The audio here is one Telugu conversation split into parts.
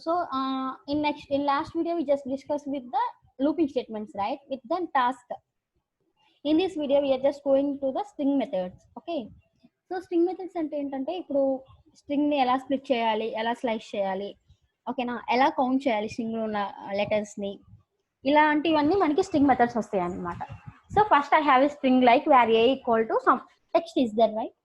So in last video we just discussed with the looping statements, right, with the task. In this video we are just going to the string methods. Okay, so string methods అంటే ఏంటంటే ఇప్పుడు స్ట్రింగ్ ని ఎలా స్ప్లిట్ చేయాలి, ఎలా స్లైస్ చేయాలి, ఓకేనా, ఎలా కౌంట్ చేయాలి స్ట్రింగ్ లో ఉన్న లెటర్స్ ని, ఇలాంటివన్నీ మనకి స్ట్రింగ్ మెథడ్స్ వస్తాయి అన్నమాట. So first I have a string like var a equal to some text is there, right.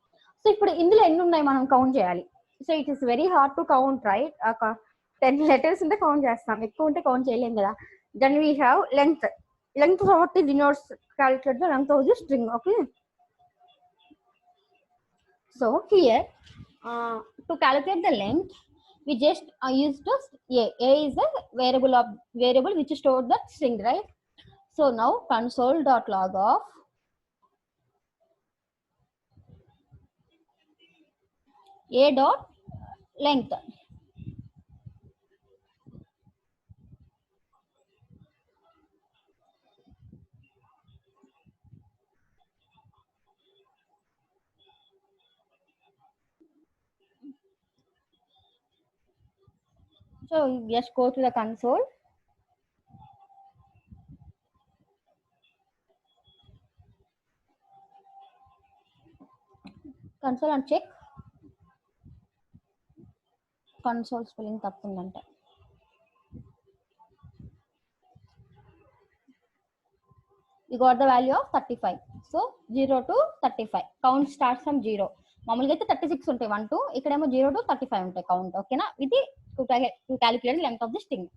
So ఇప్పుడు ఇందులో ఎన్ని ఉన్నాయి మనం కౌంట్ చేయాలి. So it is very hard to count, right. ఒక 10 letters ఉంటే కౌంట్ చేస్తాం, ఎక్కువ ఉంటే కౌంట్ చేయలేం కదా. Then we have length of what denotes calculate the length of the string. Okay, so here to calculate the length we just use just a is a variable which stores the string, right. So now console.log of a dot length. So just go to the console. Console and check. Console spelling తప్పుందంట. We got the value of 35. So 0 to 35. Count starts from 0. మామూలుగా అయితే 36 ఉంటాయి 1 to, ఇక్కడేమో 0 to 35 ఉంటాయి కౌంట్. ఓకేనా, ఇది to calculate length of the string.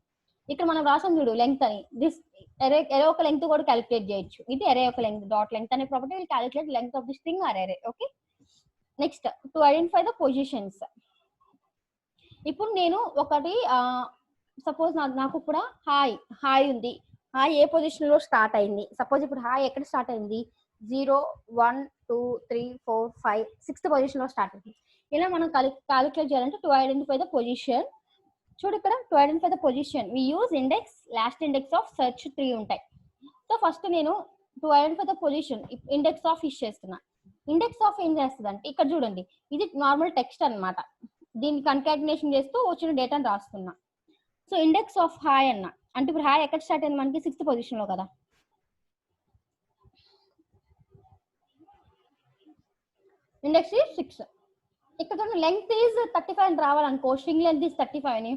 ఇక్కడ మనం రాసాం చూడు లెంగ్త్ అని, దిస్ ఎరే ఒక లెంగ్త్ కూడా క్యాలిక్యులేట్ చేయొచ్చు. ఇది ఎరే ఒక లెంగ్త్, డాట్ లెంగ్త్ అనే property will calculate length of the string or array. Okay, next to identify the positions. ఇప్పుడు నేను ఒకటి సపోజ్ నాకు కూడా హాయ్ ఉంది. హాయ్ ఏ పొజిషన్ లో స్టార్ట్ అయింది. సపోజ్ ఇప్పుడు హాయ్ ఎక్కడ స్టార్ట్ అయింది, 0 1 2 3 4 5 6th పొజిషన్ లో స్టార్ట్ అయింది. ఇలా మనం క్యాలిక్యులేట్ చేయాలంటే టు ఐడెంటిఫై ద పొజిషన్. చూడు ఇక్కడ to identify the position we use index, last index of search 3 ఉంటాయి. సో ఫస్ట్ నేను to identify the position index of use చేస్తున్నా. ఇండెక్స్ ఆఫ్ ఏం చేస్తుంది అంటే ఇక్కడ చూడండి, ఇది నార్మల్ టెక్స్ట్ అన్నమాట. దీన్ని కన్కాటినేషన్ చేస్తూ వచ్చిన డేటాను రాస్తున్నా. సో ఇండెక్స్ ఆఫ్ హాయ్ అన్న అంటే ఇప్పుడు హాయ్ ఎక్కడ స్టార్ట్ అయింది మనకి 6th పొజిషన్ లో కదా. Index is 6. ఇక్కడ చూడండి లెంగ్త్ ఈజ్ 35 అని రావాలనుకో, స్ట్రింగ్ లెంగ్త్ ఈజ్ 35 అని,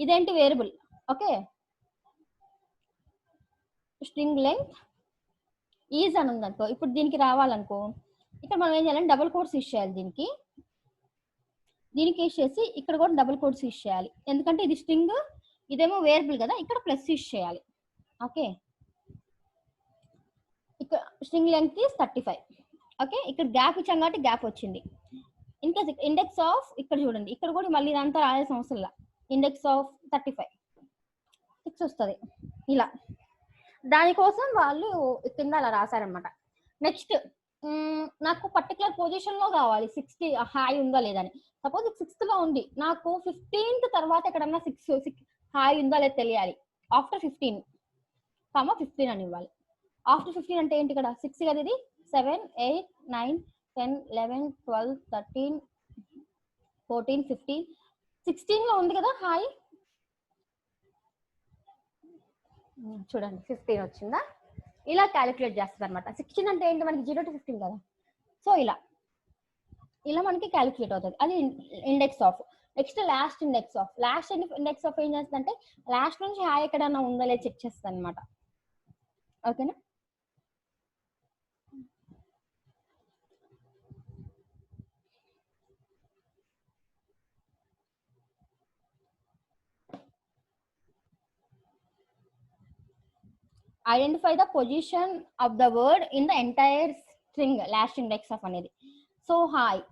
ఇదేంటి variable. Okay, string length is అని ఉందనుకో, ఇప్పుడు దీనికి రావాలనుకో ఇక్కడ మనం ఏం చేయాలంటే డబుల్ కోట్స్ యూజ్ చేయాలి. దీనికి యూజ్ చేసి ఇక్కడ కూడా డబుల్ కోట్స్ యూజ్ చేయాలి, ఎందుకంటే ఇది స్ట్రింగ్, ఇదేమో వేరియబుల్ కదా, ఇక్కడ ప్లస్ యూజ్ చేయాలి. ఓకే, ఇక్కడ స్ట్రింగ్ లెంగ్త్ ఈజ్ 35. ఓకే, ఇక్కడ గ్యాప్ ఇచ్చాం కాబట్టి గ్యాప్ వచ్చింది. ఇన్కేస్ ఇండెక్స్ ఆఫ్ ఇక్కడ చూడండి, ఇక్కడ కూడా మళ్ళీ ఇదంతా రాయాల్సిన అవసరం లేదు. ఇండెక్స్ ఆఫ్ 35 6 వస్తుంది. ఇలా దానికోసం వాళ్ళు కింద అలా రాశారనమాట. నెక్స్ట్ నాకు పర్టికులర్ పొజిషన్ లో కావాలి 60 హాయ్ ఉందా లేదని. సపోజ్ 6th లో ఉంది, నాకు 15th తర్వాత ఎక్కడన్నా 6 హాయ్ ఉందా లేదా తెలియాలి. ఆఫ్టర్ 15 అని ఇవ్వాలి. ఆఫ్టర్ 15 అంటే ఏంటి, ఇక్కడ 6 కదా, ఇది 7 8 9 10 11 12 13 14 15 16 లో ఉంది కదా హాయ్. చూడండి 15 వచ్చిందా. ఇలా క్యాలిక్యులేట్ చేస్తుంది అనమాట. 16 అంటే ఏంటి మనకి 0 to 15 కదా. సో ఇలా మనకి క్యాలిక్యులేట్ అవుతుంది. అది index of. Next last index of. Index of ఏం చేస్తుందంటే లాస్ట్ నుంచి హాయ్ ఎక్కడన్నా ఉందా లేదా చెక్ చేస్తుంది అనమాట. ఓకేనా, identify the position of the word in the entire string, last index of అనేది. సో హాయ్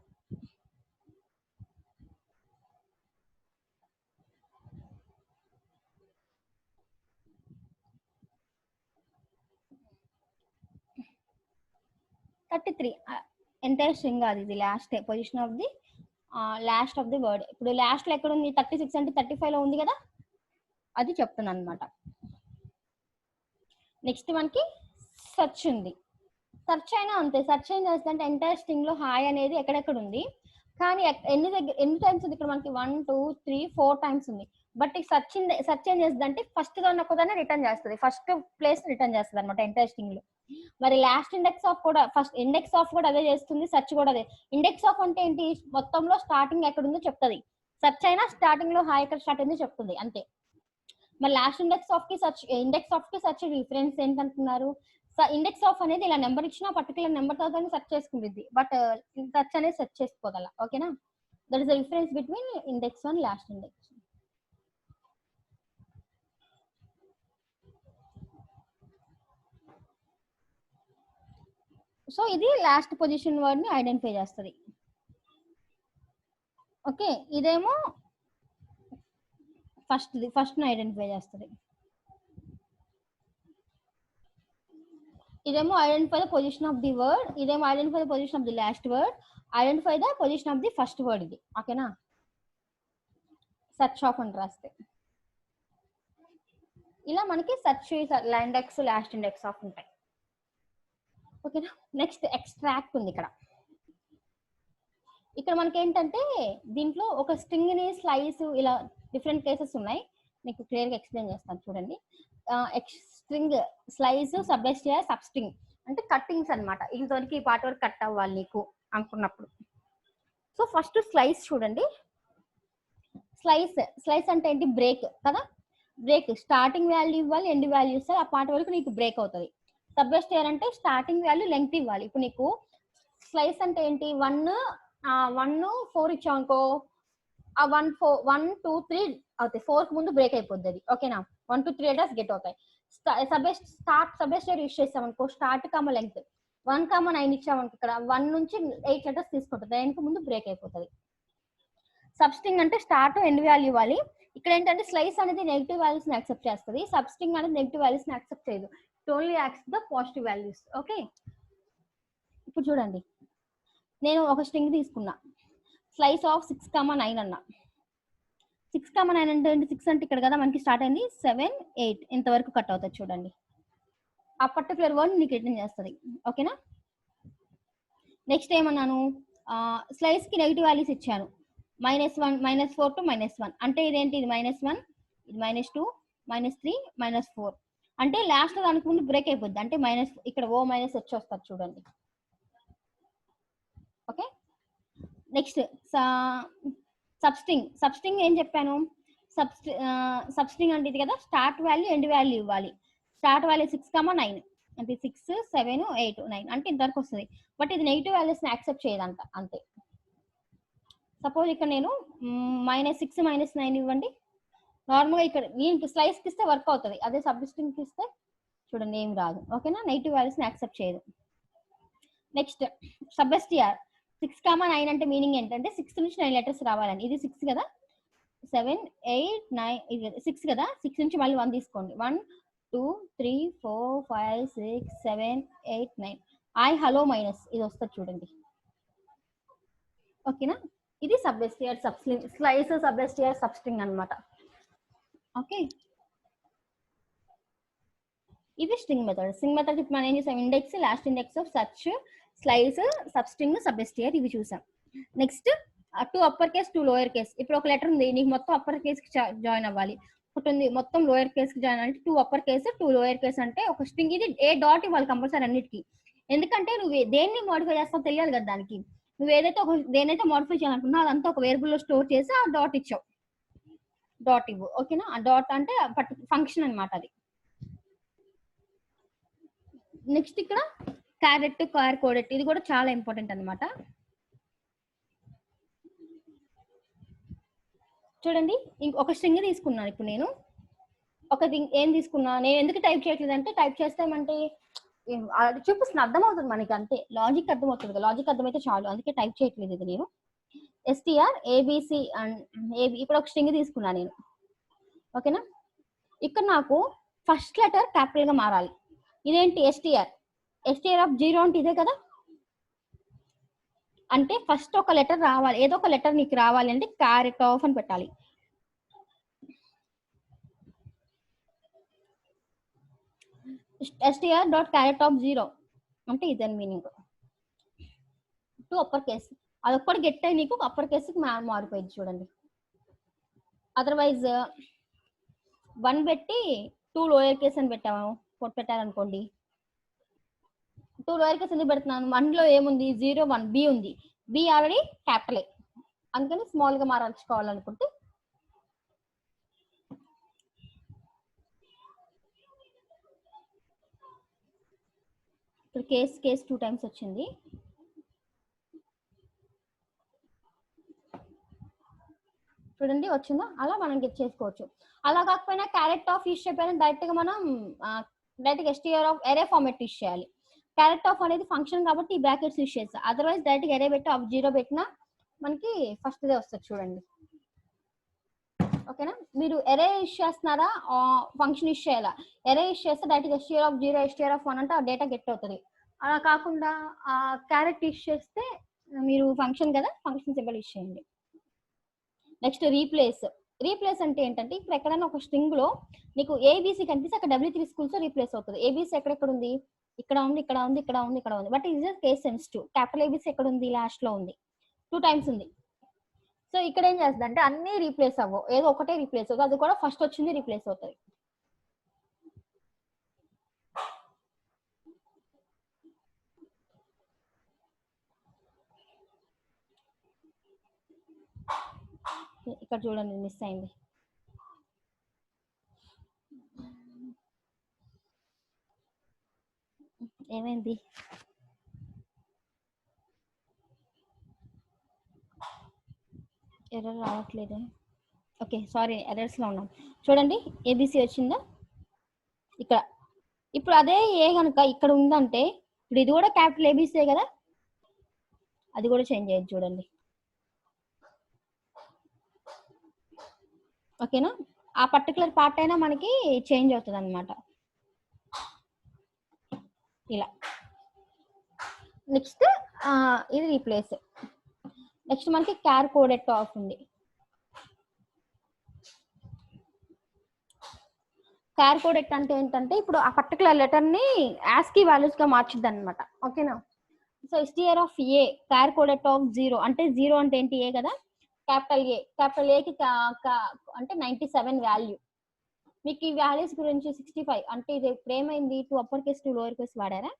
ఎంటైర్ స్ట్రింగ్ అది, ఇది last position of the last of the word. ఇప్పుడు లాస్ట్ లో ఎక్కడ ఉంది, 36 అంటే 35 లో ఉంది కదా, అది చెప్తున్నాను అనమాట. నెక్స్ట్ మనకి సెర్చ్ ఉంది. సెర్చ్ అయినా అంతే, సెర్చ్ ఏం చేస్తుందంటే ఎంటైర్ స్ట్రింగ్ లో హాయ్ అనేది ఎక్కడెక్కడ ఉంది కానీ ఎన్ని టైమ్స్ ఉంది ఇక్కడ మనకి 1 2 3 4 టైమ్స్ ఉంది. బట్ సెర్చ్ ఏం చేస్తుంది అంటే ఫస్ట్ గా ఉన్న ఒకదాన్ని రిటర్న్ చేస్తుంది, ఫస్ట్ ప్లేస్ రిటర్న్ చేస్తుంది అనమాట ఎంటైర్ స్ట్రింగ్ లో. మరి లాస్ట్ ఇండెక్స్ ఆఫ్ కూడా ఫస్ట్ ఇండెక్స్ ఆఫ్ కూడా అదే చేస్తుంది, సెర్చ్ కూడా అదే. ఇండెక్స్ ఆఫ్ అంటే ఏంటి, మొత్తంలో స్టార్టింగ్ ఎక్కడ ఉందో చెప్తుంది. సెర్చ్ అయినా స్టార్టింగ్ లో హాయ్ ఎక్కడ స్టార్ట్ అయిందో చెప్తుంది అంతే. మరి లాస్ట్ ఇండెక్స్ ఆఫ్ కి సెర్చ్ రిఫరెన్స్ ఏంటంటున్నారు, ఇండెక్స్ ఆఫ్ అనేది ఇలా నెంబర్ ఇచ్చిన పర్టికులర్ నెంబర్ తో సెర్చ్ చేసుకుంటుంది, బట్ సెర్చ్ అనేది సెర్చ్ చేసుకోగల. ఓకేనా, that is the difference between index and last index. So ఇది లాస్ట్ పొజిషన్ వర్డ్ ని ఐడెంటిఫై చేస్తుంది. ఓకే, ఇదేమో ఫస్ట్ ని ఐడెంటిఫై చేస్తుంది. ఇదేమో identify the position of the word, ఇదేమో identify the position of the last word, identify the position of the first word ఇది. ఓకేనా, సెర్చ్ ఆఫ్ అని రాస్తే ఇలా మనకి search index last index of ఉంటాయి. ఓకేనా, నెక్స్ట్ ఎక్స్ట్రాక్ట్ ఉంది ఇక్కడ. ఇక్కడ మనకి ఏంటంటే దీంట్లో ఒక స్ట్రింగ్ ని స్లైస్ ఇలా డిఫరెంట్ కేసెస్ ఉన్నాయి, మీకు క్లియర్ గా ఎక్స్ప్లెయిన్ చేస్తాను చూడండి. String slice, substring, sub string అంటే కట్టింగ్స్ అనమాట. ఇంతవరకు ఈ పార్ట్ వరకు కట్ అవ్వాలి నీకు అనుకున్నప్పుడు. సో ఫస్ట్ స్లైస్ చూడండి. స్లైస్ అంటే ఏంటి, బ్రేక్ కదా. బ్రేక్ స్టార్టింగ్ వాల్యూ ఇవ్వాలి, ఎండ్ వాల్యూ ఇస్తే ఆ పార్ట్ వరకు నీకు బ్రేక్ అవుతుంది. సబ్స్ట్రింగ్ అంటే స్టార్టింగ్ వాల్యూ లెంగ్త్ ఇవ్వాలి. ఇప్పుడు నీకు స్లైస్ అంటే ఏంటి, 1 4 ఇచ్చావు అనుకో, ఆ 1 2 3 అవుతాయి, 4 కి ముందు బ్రేక్ అయిపోద్ది అది. ఓకేనా, 1 2 3 లెటర్స్ గెట్ అవుతాయి. సబ్స్ట్రింగ్ యూస్ చేసాం అనుకో, స్టార్ట్ కామ లెంగ్త్ 1 9 ఇచ్చామనుకో, ఇక్కడ 1 నుంచి 8 లెటర్స్ తీసుకుంటుంది, 9 కి ముందు బ్రేక్ అయిపోతుంది. సబ్స్ట్రింగ్ అంటే స్టార్ట్ ఎండ్ వాల్యూ ఇవ్వాలి. ఇక్కడ ఏంటంటే స్లైస్ అనేది నెగిటివ్ వాల్యూస్ ని యాక్సెప్ట్ చేస్తుంది, సబ్స్ట్రింగ్ అనేది నెగిటివ్ వాల్యూస్ ని యాక్సెప్ట్ చేయదు, it only accept the positive values. Okay, ఇప్పుడు చూడండి, నేను ఒక స్ట్రింగ్ తీసుకున్నా, స్లైస్ ఆఫ్ 6 9 అన్నా. 6 9 అంటే 6 అంటే ఇక్కడ కదా మనకి స్టార్ట్ అయింది, 7 8 ఇంతవరకు కట్ అవుతుంది చూడండి. ఆ పర్టికులర్ వర్డ్ నీకు రిటర్న్ చేస్తుంది. ఓకేనా, నెక్స్ట్ ఏమన్నాను, స్లైస్ కి నెగిటివ్ వాల్యూస్ ఇచ్చాను, -1 -4 to -1 అంటే ఇదేంటి, ఇది -1, ఇది -2 -3 -4 అంటే లాస్ట్ లో దానికి ముందు బ్రేక్ అయిపోద్ది, అంటే ఇక్కడ ఓ మైనస్ వచ్చి వస్తారు చూడండి. ఓకే, నెక్స్ట్ సబ్స్ట్రింగ్ ఏం చెప్పాను, సబ్స్ట్రింగ్ అంటే ఇది కదా, స్టార్ట్ వాల్యూ ఎండ్ వాల్యూ ఇవ్వాలి. స్టార్ట్ వాల్యూ 6 9 అంటే 6 7 8 9 అంటే ఇంతవరకు వస్తుంది, బట్ ఇది నెగిటివ్ వాల్యూస్ ని యాక్సెప్ట్ చేయదంట అంతే. సపోజ్ ఇక్కడ నేను -6 -9 ఇవ్వండి, నార్మల్గా ఇక్కడ దీనికి స్లైస్ కి ఇస్తే వర్క్ అవుతుంది, అదే సబ్స్ట్రింగ్ కి ఇస్తే చూడండి ఏం రాదు. ఓకేనా, నెగిటివ్ వాల్యూస్ ని యాక్సెప్ట్ చేయదు. నెక్స్ట్ సబ్స్ట్రింగ్ 6 9 అంటే మీనింగ్ ఏంటంటే 6 నుంచి 9 లెటర్స్ రావాలని. ఇది 6 కదా, 7 8 9 ఇది 6 కదా, 6 నుంచి మళ్ళీ 1 తీసుకోండి, 1 2 3 4 5 6 7 8 9 ఐ హలో మైనస్ ఇది వస్తుంది చూడండి. ఓకేనా, ఇది సబ్స్ట్రింగ్ స్లైస్ సబ్స్ట్రింగ్ అన్నమాట. ఓకే, ఇది స్ట్రింగ్ మెథడ్. ఇప్పుడు మనం ఏం చేసాం, index, last index of search, slice, substring, substring ఇవి చూసాం. Next 2 upper case 2 lower case. ఇప్పుడు ఒక లెటర్ ఉంది, నీకు మొత్తం అప్పర్ కేస్ కి జాయిన్ అవ్వాలి, ఒకటి ఉంది మొత్తం లోయర్ కేస్ కి జాయిన్ అంటే 2 అప్పర్ కేస్ 2 లోయర్ కేస్ అంటే ఒక స్ట్రింగ్. ఇది ఏ డాట్ ఇవ్వాలి కంపల్సరీ అన్నిటికీ, ఎందుకంటే నువ్వు దేన్ని మోడిఫై చేస్తావు తెలియాలి కదా దానికి. నువ్వు ఏదైతే దేనైతే మోడిఫై చేయాలనుకున్నావు అదంతా ఒక వేరియబుల్ లో స్టోర్ చేసి ఆ డాట్ ఇచ్చావు, డాట్ ఇవ్వు. ఓకేనా, ఆ డాట్ అంటే ఫంక్షన్ అనమాట అది. నెక్స్ట్ ఇక్కడ క్యారెట్, కార్ కోడెట్ ఇది కూడా చాలా ఇంపార్టెంట్ అనమాట. చూడండి, ఇంకొక స్ట్రింగ్ తీసుకున్నాను. ఇప్పుడు నేను ఏం తీసుకున్నా, నేను ఎందుకు టైప్ చేయట్లేదు అంటే, టైప్ చేస్తామంటే చూపిస్తున్న అర్థమవుతుంది మనకి అంతే, లాజిక్ అర్థమవుతుంది, లాజిక్ అర్థమైతే చాలు, అందుకే టైప్ చేయట్లేదు ఇది నేను. ఎస్టిఆర్ ఏబిసి అండ్ ఇప్పుడు ఒక స్ట్రింగ్ తీసుకున్నా నేను. ఓకేనా, ఇక్కడ నాకు ఫస్ట్ లెటర్ క్యాపిటల్ గా మారాలి. ఇదేంటి ఎస్టిఆర్ ఆఫ్ 0 అంటే ఇదే కదా, అంటే ఫస్ట్ ఒక లెటర్ రావాలి, ఏదో ఒక లెటర్ నీకు రావాలి అంటే క్యారెట్ ఆఫ్ అని పెట్టాలి. str.character of 0 అంటే ఇదని మీనింగ్. 2 అప్పర్ కేస్ అదొక్కటి గెట్ అయ్యి నీకు అప్పర్ కేసుకి మారిపోయింది చూడండి. అదర్వైజ్ 1 పెట్టి 2 లోయర్ కేస్ అని పెట్టారనుకోండి, 2 లోయర్ కేస్ ఎందుకు పెడుతున్నాను, 1 లో ఏముంది 0 1 బి ఉంది, బి ఆల్రెడీ క్యాపిటల్ ఏ, అందుకని స్మాల్ గా మార్చుకోవాలనుకుంటే ఇప్పుడు కేస్ 2 టైమ్స్ వచ్చింది. చూడండి వచ్చిందా, అలా మనం గెట్ చేసుకోవచ్చు. అలా కాకపోయినా క్యారెక్టర్ ఆఫ్ యూస్ చేయకపోయినా డైరెక్ట్ గా మనం direct STR of array format use చేయాలి. క్యారెక్టర్ ఆఫ్ అనేది ఫంక్షన్ కాబట్టి ఈ బ్రాకెట్స్ యూస్ చేస్తాం. అదర్వైజ్ డైరెక్ట్ ఎరే పెట్టి ఆఫ్ 0 పెట్టినా మనకి ఫస్ట్ దే వస్తుంది చూడండి. ఓకేనా, మీరు ఎరే యూస్ చేస్తున్నారా ఫంక్షన్ యూస్ చేయాలా? ఎరే యూస్ చేస్తే direct STR of 0 STR of 1 అంటే ఆ డేటా గెట్ అవుతుంది. అలా కాకుండా క్యారెక్టర్ యూస్ చేస్తే మీరు ఫంక్షన్ కదా, ఫంక్షన్ సింబల్ యూస్ చేయండి. నెక్స్ట్ రీప్లేస్ అంటే ఏంటంటే, ఇప్పుడు ఎక్కడైనా ఒక స్ట్రింగ్ లో నీకు ఏబీసీ కనిపిస్తే అక్కడ W3 స్కూల్స్ రీప్లేస్ అవుతుంది. ఏబీసీ ఎక్కడ ఉంది, ఇక్కడ ఉంది, ఇక్కడ ఉంది, ఇక్కడ ఉంది, ఇక్కడ ఉంది. బట్ ఇది కేస్ సెన్సిటివ్. క్యాపిటల్ ఏబీసీ ఎక్కడ ఉంది, లాస్ట్ లో ఉంది, 2 టైమ్స్ ఉంది. సో ఇక్కడ ఏం చేస్తుంది అంటే అన్ని రీప్లేస్ అవ్వవు, ఏదో ఒకటే రీప్లేస్ అవుతుంది, అది కూడా ఫస్ట్ వచ్చింది రీప్లేస్ అవుతుంది. ఇక్కడ చూడండి మిస్ అయింది. ఏమైంది, ఎర్రర్ రావట్లేదే. ఓకే సారీ, ఎర్రర్స్ లో ఉన్నాం. చూడండి ఏబిసి వచ్చిందా ఇక్కడ. ఇప్పుడు అదే ఏ కనుక ఇక్కడ ఉందంటే, ఇప్పుడు ఇది కూడా క్యాపిటల్ ఏబిసి కదా, అది కూడా చేంజ్ అయ్యేది చూడండి. ఓకేనా, ఆ పర్టికులర్ పార్ట్ అయినా మనకి చేంజ్ అవుతుంది అనమాట ఇలా. నెక్స్ట్ ఇది రీప్లేస్. నెక్స్ట్ మనకి క్యార్ కోడెడ్ ఆఫ్ ఉంది. క్యార్ కోడెడ్ అంటే ఏంటంటే, ఇప్పుడు ఆ పర్టికులర్ లెటర్ ని యాస్కీ వాల్యూస్ గా మార్చిద్ది అనమాట. ఓకేనా, so STR of a char code at of 0 అంటే 0 అంటే ఏంటి, ఏ కదా, క్యాపిటల్ ఏకి అంటే 97 వాల్యూ. మీకు ఈ వాల్యూస్ గురించి 65 అంటే ఇది ఇప్పుడు ఏమైంది, 2 అప్పర్ కేస్ 2 లోయర్ కేస్ వాడారా.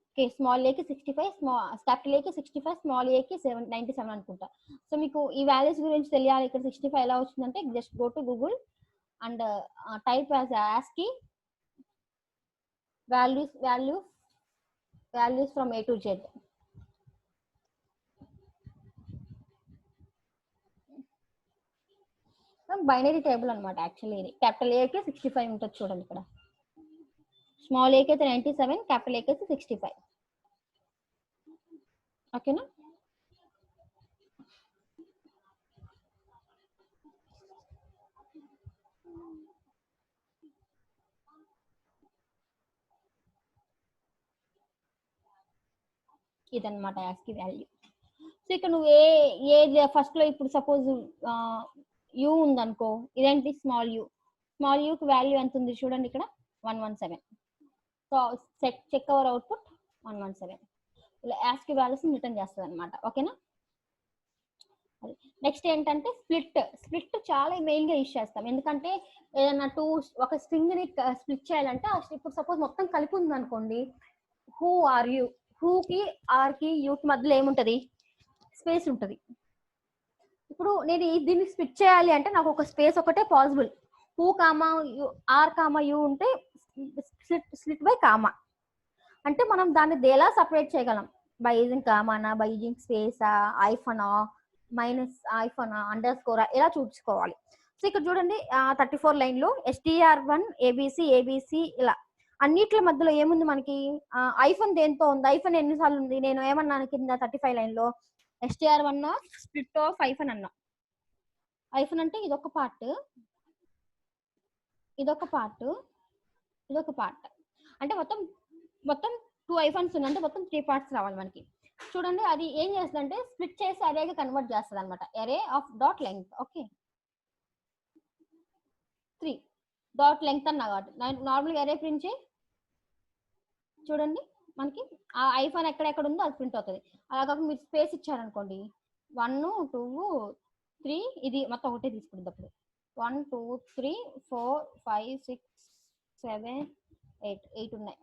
ఓకే, స్మాల్ ఏకి 65, క్యాపిటల్ ఏకి 65, స్మాల్ ఏకి 97 అనుకుంటా. సో మీకు ఈ వాల్యూస్ గురించి తెలియాలి, ఇక్కడ 65 ఎలా వచ్చిందంటే just go to Google and type as ASCII values from A to Z. Binary table అనమాట యాక్చువల్లీ. ఇది క్యాపిటల్ ఏకి 65 ఉంటుంది చూడండి ఇక్కడ, స్మాల్ ఏకి అయితే 97, క్యాపిటల్ ఏకి అయితే 65. ఓకేనా, ఇదన్నమాట యాస్కీ వాల్యూ. సో ఇక్కడ నువ్వు ఏ ఫస్ట్ లో ఇప్పుడు సపోజ్ యూ ఉందనుకో, ఇదేంటి స్మాల్ యూకి వాల్యూ ఎంత ఉంది చూడండి ఇక్కడ 117. So check our output 117. ఇలా యాస్కీ వాల్యూస్ రిటర్న్ చేస్తుంది అనమాట. ఓకేనా, నెక్స్ట్ ఏంటంటే స్ప్లిట్ చాలా మెయిన్ గా యూజ్ చేస్తాం. ఎందుకంటే ఏదైనా ఒక స్ట్రింగ్ ని స్ప్లిట్ చేయాలంటే ఇప్పుడు సపోజ్ మొత్తం కలిపి ఉంది అనుకోండి, హూ ఆర్ యూ, హూ కి ఆర్ కి యూ కి మధ్యలో ఏముంటది, స్పేస్ ఉంటది. ఇప్పుడు నేను దీన్ని స్ప్లిట్ చేయాలి అంటే నాకు ఒక స్పేస్ ఒకటే possible. Who comma you, are comma you ఉంటే స్ప్లిట్ బై కామా. అంటే మనం దాన్ని ఎలా సపరేట్ చేయగలం, బై యూజింగ్ కామానా, బై యూజింగ్ స్పేసా, ఐఫనా, మైనస్ ఐఫనా, అండర్ స్కోరా, ఎలా చూసుకోవాలి. సో ఇక్కడ చూడండి 34 లైన్ లో STR1 ABC ఇలా అన్నిట్ల మధ్యలో ఏముంది మనకి, ఐఫోన్ దేంతో ఉంది, ఐఫోన్ ఎన్నిసార్లు ఉంది, నేను ఏమన్నాను కింద 35 లైన్ లో STR1 స్ప్లిట్ ఆఫ్ ఐఫోన్ అన్నా. ఐఫోన్ అంటే ఇదొక పార్ట్, ఇదొక పార్ట్, ఇదొక పార్ట్, అంటే మొత్తం 2 ఐఫోన్స్ ఉన్నాయి, అంటే మొత్తం 3 పార్ట్స్ రావాలి మనకి. చూడండి అది ఏం చేస్తుందంటే స్ప్లిట్ చేసి అరేగా కన్వర్ట్ చేస్తుంది అనమాట, అరే of dot length. Okay, 3 dot length అన్నా కాబట్టి నార్మల్గా అరే ప్రింట్ చేయి చూడండి, మనకి ఆ ఐఫోన్ ఎక్కడెక్కడ ఉందో అది ప్రింట్ అవుతుంది. అలా కాకుండా మీరు స్పేస్ ఇచ్చారనుకోండి 1 2 3 ఇది మొత్తం ఒకటే తీసుకుంటుంది. అప్పుడు 1 2 3 4 5 6 7 8 ఉన్నాయి,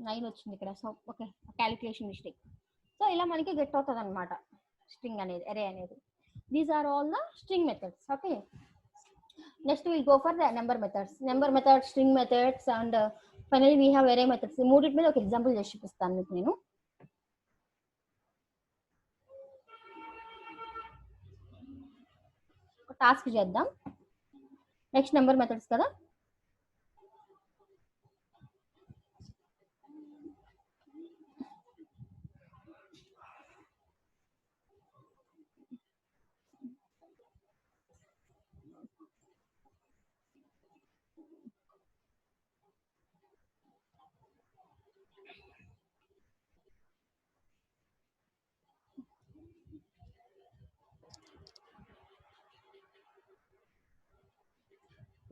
9 వచ్చింది ఇక్కడ. So okay, calculation mistake. So ఇలా మనకి గెట్ అవుతుంది అనమాట స్ట్రింగ్ అనేది, అరే అనేది. These are all the string methods. Okay, next will go for the number methods, string methods and finally we have array methods. ఈ మూడింటి మీద ఒక ఎగ్జాంపుల్ చేసి చూపిస్తాను మీకు నేను. ఒక టాస్క్ చేద్దాం. నెక్స్ట్ నెంబర్ మెథడ్స్ కదా.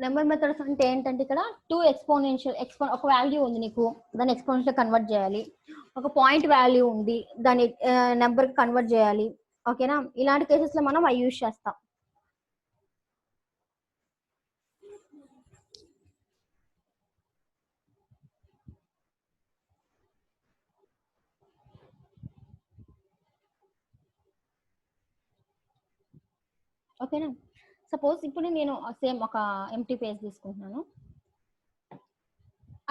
నెంబర్ మెథడ్స్ అంటే ఏంటంటే ఇక్కడ 2 ఎక్స్పోనెన్షియల్ ఒక వాల్యూ ఉంది నీకు, దాన్ని ఎక్స్పోనెన్షియల్ కన్వర్ట్ చేయాలి. ఒక పాయింట్ వాల్యూ ఉంది, దాన్ని నెంబర్ కన్వర్ట్ చేయాలి. ఓకేనా, ఇలాంటి కేసెస్ లో మనం అవి యూజ్ చేస్తాం. ఓకేనా, సపోజ్ ఇప్పుడు నేను సేమ్ ఒక ఎంటీ పేజ్ తీసుకుంటున్నాను.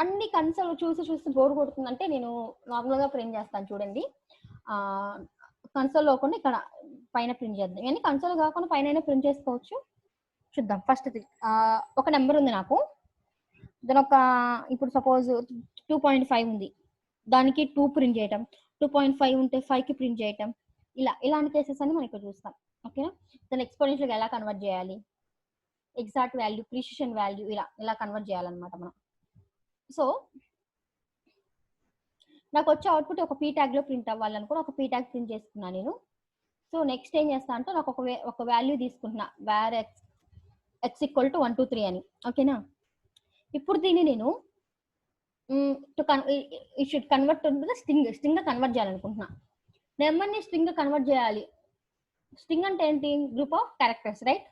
అన్ని కన్సోల్ చూసి బోర్ కొడుతుందంటే నేను నార్మల్గా ప్రింట్ చేస్తాను. చూడండి, కన్సోల్ లోకుండా ఇక్కడ పైన ప్రింట్ చేద్దాం. ఇవన్నీ కన్సోల్ కాకుండా పైన ప్రింట్ చేసుకోవచ్చు. చూద్దాం. ఫస్ట్ ఒక నెంబర్ ఉంది నాకు, దాని ఒక ఇప్పుడు సపోజ్ 2.5 ఉంది, దానికి 2 ప్రింట్ చేయటం, 2.5 ఉంటే 5కి ప్రింట్ చేయటం, ఇలాంటి కేసెస్ అన్ని మనం ఇక్కడ చూస్తాం. ఓకేనా, దాన్ని ఎక్స్పోనెన్షియల్గా ఎలా కన్వర్ట్ చేయాలి, ఎగ్జాక్ట్ వాల్యూ, ప్రిసిషన్ వాల్యూ, ఇలా కన్వర్ట్ చేయాలన్నమాట మనం. సో నాకు వచ్చే అవుట్పుట్ ఒక పీ ట్యాగ్ లో ప్రింట్ అవ్వాలనుకో ఒక పీ ట్యాగ్ ప్రింట్ చేసుకున్నాను నేను. సో నెక్స్ట్ ఏం చేస్తా అంటే నాకు ఒక వాల్యూ తీసుకుంటున్నా, వేర్ ఎక్స్ ఈక్వల్ టు 1 2 3 అని. ఓకేనా, ఇప్పుడు దీన్ని నేను ఇట్ షుడ్ కన్వర్ట్ స్ట్రింగ్ గా కన్వర్ట్ చేయాలనుకుంటున్నా. నెంబర్ని స్ట్రింగ్ గా కన్వర్ట్ చేయాలి. స్ట్రింగ్ అంటే ఏంటి, గ్రూప్ ఆఫ్ క్యారెక్టర్స్, రైట్?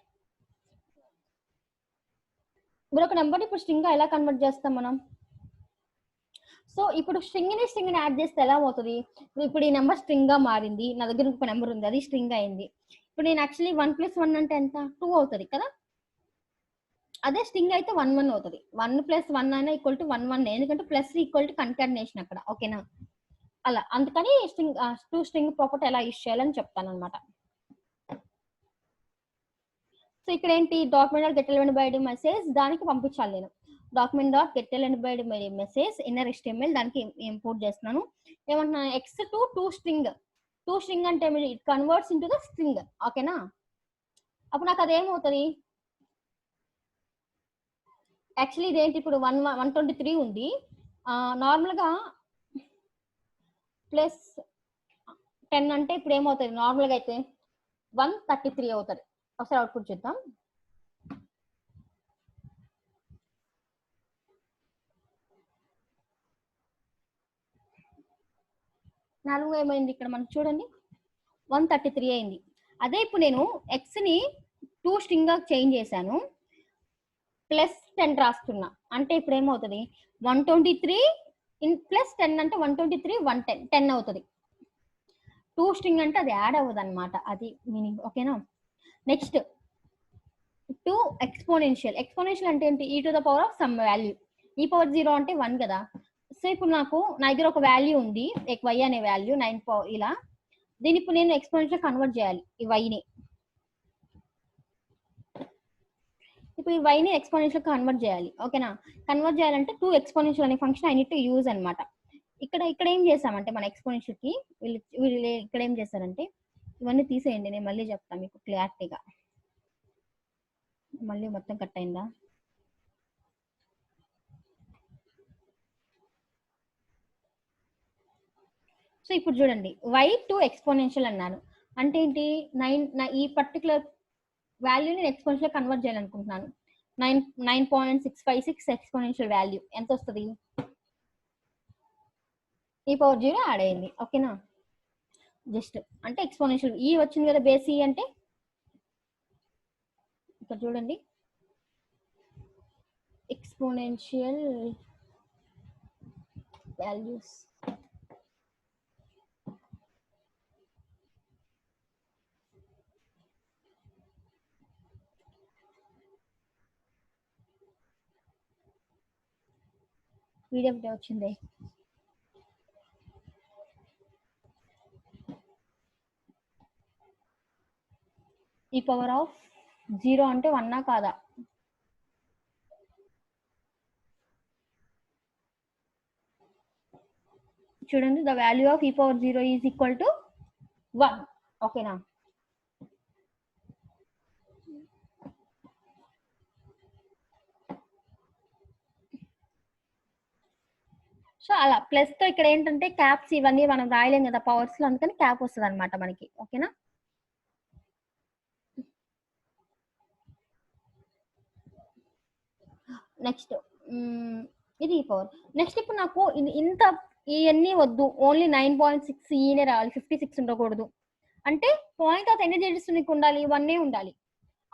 మీరు ఒక నెంబర్ ఇప్పుడు స్ట్రింగ్ గా ఎలా కన్వర్ట్ చేస్తాం మనం? సో ఇప్పుడు స్ట్రింగ్ ని యాడ్ చేస్తే ఎలా అవుతుంది? ఇప్పుడు ఈ నెంబర్ స్ట్రింగ్ గా మారింది, నా దగ్గర ఒక నెంబర్ ఉంది, అది స్ట్రింగ్ అయింది. ఇప్పుడు నేను యాక్చువల్లీ 1 + 1 అంటే ఎంత, 2 అవుతుంది కదా. అదే స్ట్రింగ్ అయితే 1 1 అవుతుంది. 1 + 1 అయినా ఈక్వల్ టు 1 1, ఎందుకంటే ప్లస్ ఈక్వల్ టు కన్కాటినేషన్ అక్కడ. ఓకేనా, అలా అందుకని స్ట్రింగ్ ప్రాపర్టీ ఎలా యూజ్ చేయాలని చెప్తాను అనమాట. సో ఇక్కడ ఏంటి, document dot get element by ID message దానికి పంపించాలి నేను. Document dot get element by ID message inner HTML దానికి ఇంపోర్ట్ చేస్తున్నాను. ఏమంటున్నాను, x టు స్ట్రింగ్ అంటే it converts into the string. ఓకేనా, అప్పుడు నాకు అదేమవుతుంది, యాక్చువల్లీ ఇదేంటి, ఇప్పుడు 123 ఉంది, నార్మల్గా ప్లస్ 10 అంటే ఇప్పుడు ఏమవుతుంది, నార్మల్గా అయితే 133 అవుతుంది. ఒకసారి అవుట్పుట్ చూద్దాం. నాలుగు ఏమైంది ఇక్కడ మనకు చూడండి, 133 అయింది. అదే ఇప్పుడు నేను ఎక్స్ ని 2 స్ట్రింగ్ గా చేంజ్ చేశాను, +10 రాస్తున్నా అంటే ఇప్పుడు ఏమవుతుంది, 123 +10 అంటే 123 110 10 అవుతుంది. 2 స్ట్రింగ్ అంటే అది యాడ్ అవ్వదు అనమాట, అది మీనింగ్. ఓకేనా, నెక్స్ట్ 2 ఎక్స్పోనెన్షియల్ అంటే ఏంటి, e⁻⁷ వాల్యూ. e⁻0 అంటే 1 కదా. సో ఇప్పుడు నా దగ్గర ఒక వాల్యూ ఉంది, y అనే వాల్యూ 9 ఇలా. దీని ఇప్పుడు నేను ఎక్స్పోనెన్షియల్ కన్వర్ట్ చేయాలి, ఈ వైని. ఇప్పుడు ఈ వైని ఎక్స్పోనెన్షియల్ కన్వర్ట్ చేయాలి. ఓకేనా, కన్వర్ట్ చేయాలంటే 2 ఎక్స్పోనెన్షియల్ అనే function I need to use అనమాట. ఇక్కడ ఏం చేసామంటే మన ఎక్స్పోనెన్షియల్ కి వీళ్ళు ఇక్కడ ఏం చేస్తారంటే, ఇవన్నీ తీసేయండి, నేను మళ్ళీ చెప్తాను మీకు క్లారిటీగా. మళ్ళీ మొత్తం కట్ అయిందా? సో ఇప్పుడు చూడండి, y2 ఎక్స్పోనెన్షియల్ అన్నాను అంటే ఏంటి, 9 ఈ పర్టికులర్ వాల్యూని ఎక్స్పోనెన్షియల్ కన్వర్ట్ చేయాలనుకుంటున్నాను. 9.656 ఎక్స్పోనెన్షియల్ వాల్యూ ఎంత వస్తుంది, ఈ పవర్ 0 యాడ్ అయింది. ఓకేనా, జస్ట్ అంటే ఎక్స్పోనెన్షియల్ ఈ వచ్చింది కదా, బేస్ ఈ అంటే ఇక్కడ చూడండి ఎక్స్పోనెన్షియల్ వాల్యూస్. పీడిఎఫ్ వచ్చింది. ఈ పవర్ ఆఫ్ 0 అంటే 1 కాదా? చూడండి, ద వాల్యూ ఆఫ్ ఈ పవర్ 0 ఈజ్ ఈక్వల్ టు 1. ఓకేనా, సో అలా ప్లస్ తో ఇక్కడ ఏంటంటే క్యాప్స్ ఇవన్నీ మనం రాయలేం కదా పవర్స్ లో, అందుకని క్యాప్ వస్తుంది అనమాట మనకి. ఓకేనా, నెక్స్ట్ ఇది ఈ పవర్. నెక్స్ట్ ఇప్పుడు నాకు ఇది ఇంత ఇవన్నీ వద్దు, ఓన్లీ 9.6 ఈనే రావాలి, 56 ఉండకూడదు. అంటే పాయింట్ తర్వాత ఎన్ని డిజిట్స్ నీకు ఉండాలి? 1 ఉండాలి.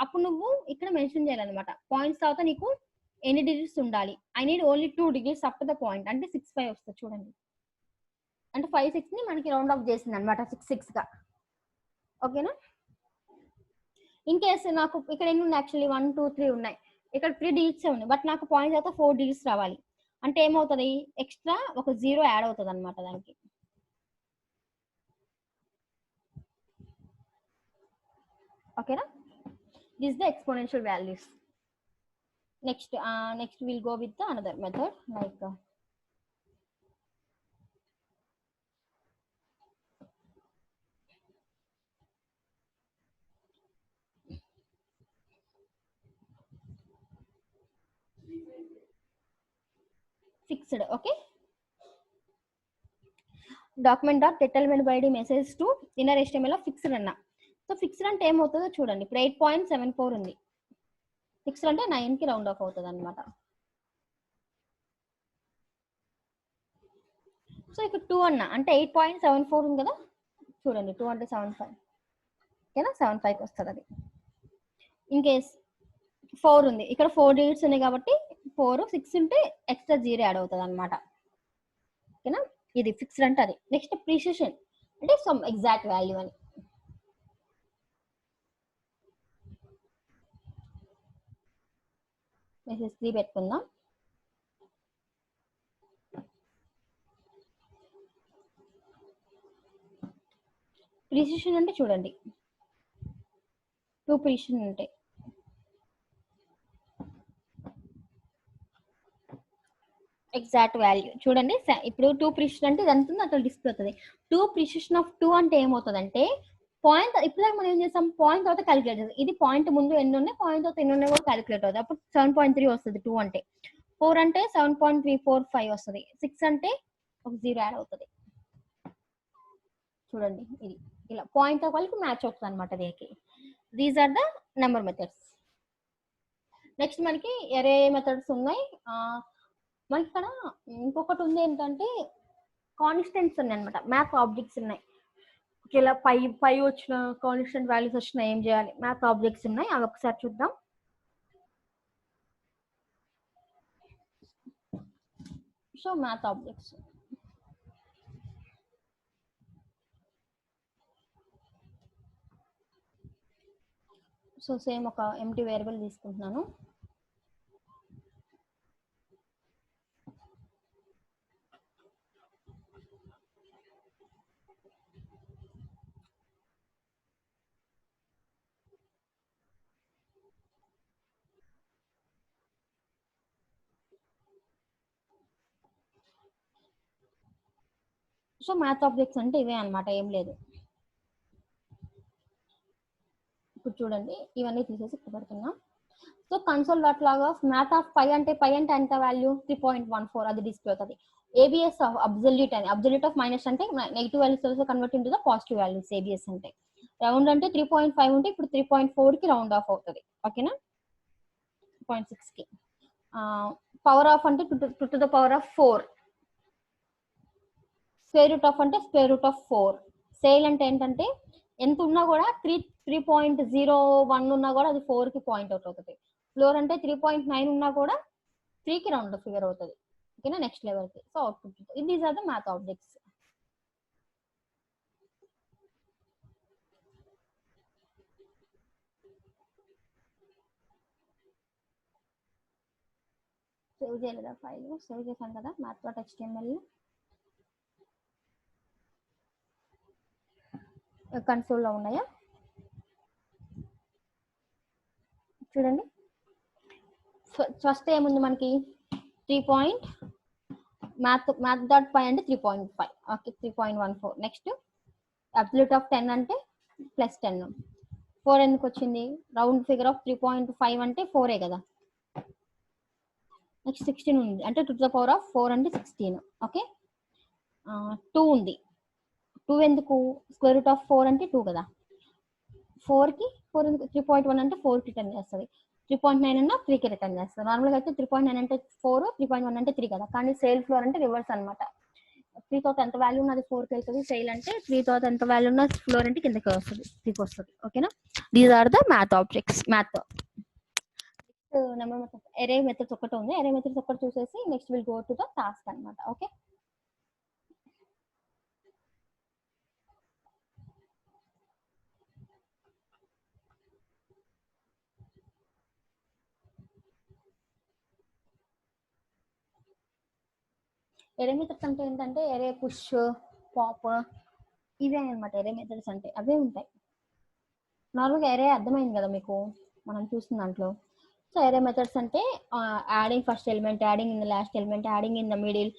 అప్పుడు నువ్వు ఇక్కడ మెన్షన్ చేయాలన్నమాట, పాయింట్స్ తర్వాత నీకు ఎన్ని డిజిట్స్ ఉండాలి. I need only 2 digits up to the point, అంటే 6-5 వస్తుంది చూడండి. అంటే 5-6 ని మనకి రౌండ్ ఆఫ్ చేసింది అనమాట 6-6 గా. ఓకేనా, ఇన్ కేసు నాకు ఇక్కడ ఎన్ని ఉన్నాయి, యాక్చువల్లీ 1 2 3 ఉన్నాయి, ఇక్కడ 3 డిజిట్స్ ఉన్నాయి, బట్ నాకు పాయింట్ తర్వాత 4 డిజిట్స్ రావాలి. అంటే ఏమవుతుంది, ఎక్స్ట్రా ఒక 0 యాడ్ అవుతుంది అనమాట దానికి. ఓకేనా, this the exponential values. Next will go with the another method like fixed. Okay, document dot settlement by D message to inner HTML లో ఫిక్స్డ్ అన్న. సో ఫిక్స్డ్ అంటే ఏమవుతుందో చూడండి, ఇప్పుడు 8.74 ఉంది, ఫిక్స్డ్ అంటే 9 కి రౌండ్ ఆఫ్ అవుతుంది అనమాట. సో ఇక్కడ 2 అన్న అంటే 8.74 ఉంది కదా, చూడండి 2 అంటే 75, ఓకేనా, 75కి వస్తుంది అది. ఇన్ కేస్ 4 ఉంది, ఇక్కడ 4 డిజిట్స్ ఉన్నాయి కాబట్టి 4 6 ఉంటే ఎక్స్ట్రా 0 యాడ్ అవుతుంది అనమాట. ఓకేనా, ఇది ఫిక్స్డ్ అంటే అది. నెక్స్ట్ ప్రిసిషన్ అంటే సమ్ ఎగ్జాక్ట్ వాల్యూ అని. మెసేజ్ 3 పెట్టుకుందాం. ప్రిసిషన్ అంటే చూడండి 2 ప్రిసిషన్ ఉంటాయి. ఎగ్జాక్ట్ వాల్యూ చూడండి, ఇప్పుడు 2 ప్రిసిషన్ అంటే ఎంత ఉందో అట్లా డిస్ప్లే అవుతుంది. 2 ప్రిసిషన్ ఆఫ్ 2 అంటే ఏమవుతుంది అంటే పాయింట్, ఇప్పుడు మనం ఏం చేస్తాం, పాయింట్ తర్వాత క్యాలిక్యులేట్ చేస్తాం. ఇది పాయింట్ ముందు ఎన్ని ఉన్నాయి, పాయింట్ తర్వాత ఎన్ని ఉన్నాయి కూడా క్యాలిక్యులేట్ అవుతుంది. అప్పుడు 7.3 వస్తుంది 2 అంటే. 4 అంటే 7.345 వస్తుంది. 6 అంటే ఒక 0 యాడ్ అవుతుంది. చూడండి ఇది ఇలా పాయింట్ తో కలిపి మ్యాచ్ అవుతుంది అనమాట దీనికి. These are the number methods. Next మనకి ఎరే మెథడ్స్ ఉన్నాయి. మనకి ఇక్కడ ఇంకొకటి ఉంది ఏంటంటే కాన్స్టెంట్స్ ఉన్నాయి అనమాట, మ్యాప్ ఆబ్జెక్ట్స్ ఉన్నాయి. ఇలా పై వచ్చిన కాన్స్టెంట్ వాల్యూస్ వచ్చినా ఏం చేయాలి, మ్యాప్ ఆబ్జెక్ట్స్ ఉన్నాయి, అవి ఒకసారి చూద్దాం. So map objects, so same ఒక ఎంటీ వేరియబుల్ తీసుకుంటున్నాను. సో మ్యాథ్ ఆబ్జెక్ట్స్ అంటే ఇవే అనమాట, ఏం లేదు. ఇప్పుడు చూడండి ఇవన్నీ తీసేసి ఇక్కడ పెడుతున్నా. So console dot log of math of pi అంటే ఎంత వాల్యూ 3.14 అది డిస్ప్లే అవుతుంది. ఏబిఎస్ ఆఫ్ అబ్సల్యూట్ అని, అబ్సల్యూట్ ఆఫ్ మైనస్ అంటే negative values convert into the positive values. ABS అంటే రౌండ్ అంటే 3.5 ఉంటే ఇప్పుడు 3.4 కి రౌండ్ ఆఫ్ అవుతుంది. ఓకేనా, 0.6 కి. పవర్ ఆఫ్ అంటే 2 to the power of 4. Square root of అంటే స్క్వేర్ రూట్ ఆఫ్ 4. సేల్ అంటే ఏంటంటే ఎంత ఉన్నా కూడా 3.01 ఉన్నా కూడా అది 4 కి పాయింట్ అవుట్ అవుతుంది. ఫ్లోర్ అంటే 3.9 ఉన్నా కూడా 3 కి రౌండ్ ఫిగర్ అవుతుంది. ఓకేనా, నెక్స్ట్ లెవెల్ కి. So output these are the math objects. Save చేయలేదా ఫైల్? సేవ్ చేశాను కదా math.html. కన్సోల్లో ఉన్నాయా చూడండి. ఫస్ట్ ఏముంది మనకి 3. math.py అంటే 3.5. ఓకే, 3.14. నెక్స్ట్ అబ్సల్యూట్ ఆఫ్ 10 అంటే +10. 4 ఎందుకు వచ్చింది? రౌండ్ ఫిగర్ ఆఫ్ 3.5 అంటే 4 కదా. నెక్స్ట్ 16 ఉంది అంటే 2 to the power of 4 అంటే 16. ఓకే, 2 ఉంది. 2 ఎందుకు? స్క్వేర్ రూట్ ఆఫ్ 4 అంటే 2 కదా. 4 కి 4 ఎందుకు? 3.1 అంటే 4 కి రిటర్న్ చేస్తుంది. 3.9 అన్న 3 కి రిటర్న్ చేస్తుంది. నార్మల్గా అయితే 3.9 అంటే 4, 3.1 అంటే 3 కదా. కానీ సేల్ ఫ్లోర్ అంటే రివర్స్ అనమాట. 3 తర్వాత ఎంత వాల్యూ ఉన్నది 4 కి అవుతుంది. సేల్ అంటే 3 తర్వాత ఎంత వాల్యూ ఉన్న ఫ్లోర్ అంటే కిందకి వస్తుంది, 3కి వస్తుంది. ఓకేనా, these are the math objects. Math number methods, array methods ఒకటి ఉంది. ఎరే మెథడ్స్ ఒకటి చూసేసి next will go to the task అనమాట. ఓకే, ఎరే మెథడ్స్ అంటే ఏంటంటే ఎరే పుష్, పాప్, ఇవే అనమాట. ఎరే మెథడ్స్ అంటే అవే ఉంటాయి. నార్మల్గా ఎరే అర్థమైంది కదా మీకు మనం చూసిన దాంట్లో. సో ఎరే మెథడ్స్ అంటే adding first element, adding in the last element, adding in the middle.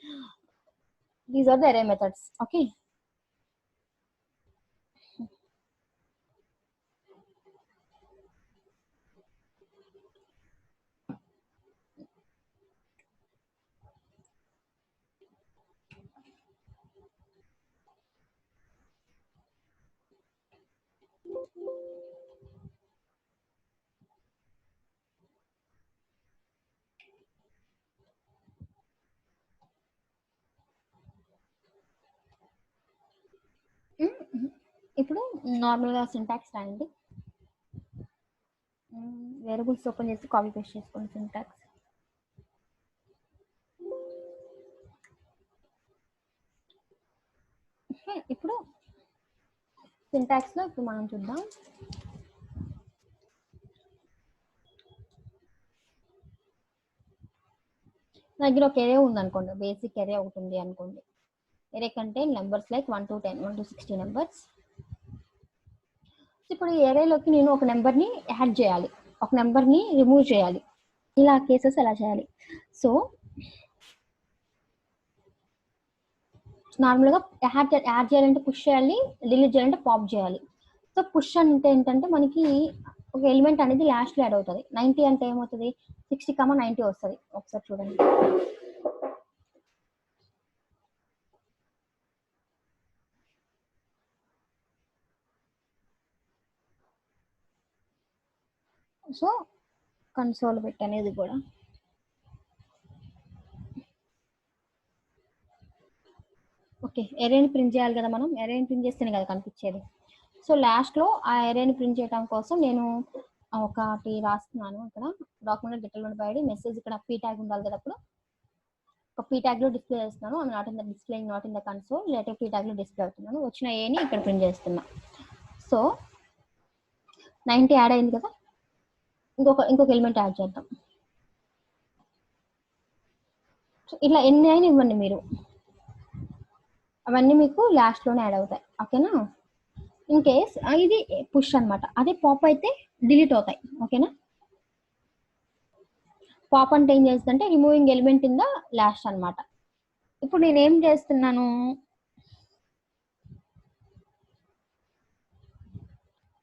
These are the array methods. Okay, ఇప్పుడు నార్మల్గా సింటాక్స్ రాయండి. వేరియబుల్స్ ఓపెన్ చేసి కాపీ పేస్ట్ చేసుకోండి సింటాక్స్. ఇప్పుడు సింటాక్స్ లో ఇప్పుడు మనం చూద్దాం. దగ్గర ఒక ఎరే ఉంది అనుకోండి, బేసిక్ ఎరే ఒకటి ఉంది అనుకోండి. ఎరే కంటే numbers like 1 to 10, 1 to 60 numbers. ఇప్పుడు ఈ ఎరేలోకి నేను ఒక నెంబర్ని యాడ్ చేయాలి, ఒక నెంబర్ని రిమూవ్ చేయాలి. ఇలా కేసెస్ ఎలా చేయాలి? సో నార్మల్గా యాడ్ చేయాలంటే పుష్ చేయాలి, డిలీట్ చేయాలంటే పాప్ చేయాలి. సో పుష్ అంటే ఏంటంటే మనకి ఒక ఎలిమెంట్ అనేది లాస్ట్లో యాడ్ అవుతుంది. 90 అంటే ఏమవుతుంది? 60, 90 వస్తుంది. ఒకసారి చూడండి. సో కన్సోల్ పెట్టనేది కూడా ఓకే. ఎరేని ప్రింట్ చేయాలి కదా మనం. ఎరేని ప్రింట్ చేస్తేనే కదా కనిపించేది. సో లాస్ట్లో ఆ ఎరేని ప్రింట్ చేయడం కోసం నేను ఒకటి రాస్తున్నాను. ఇక్కడ డాక్యుమెంట్ డీటెయిల్ బయట మెసేజ్, ఇక్కడ పీ ట్యాగ్ ఉండాలి కదా. అప్పుడు ఒక పీ ట్యాగ్ లో డిస్ప్లే చేస్తున్నాను. I'm not in the display, not in the console. Later P tag లో డిస్ప్లే అవుతున్నాను. వచ్చిన ఏని ఇక్కడ ప్రింట్ చేస్తున్నా. సో 90 యాడ్ అయింది కదా. ఇంకొక ఎలిమెంట్ యాడ్ చేద్దాం. ఇట్లా ఎన్ని అయినా ఇవ్వండి మీరు, అవన్నీ మీకు లాస్ట్లోనే యాడ్ అవుతాయి. ఓకేనా, ఇన్ కేస్ ఇది పుష్ అనమాట. అదే పాప్ అయితే డిలీట్ అవుతాయి. ఓకేనా, పాప్ అంటే ఏం చేస్తుందంటే removing element in the last అనమాట. ఇప్పుడు నేను ఏం చేస్తున్నాను,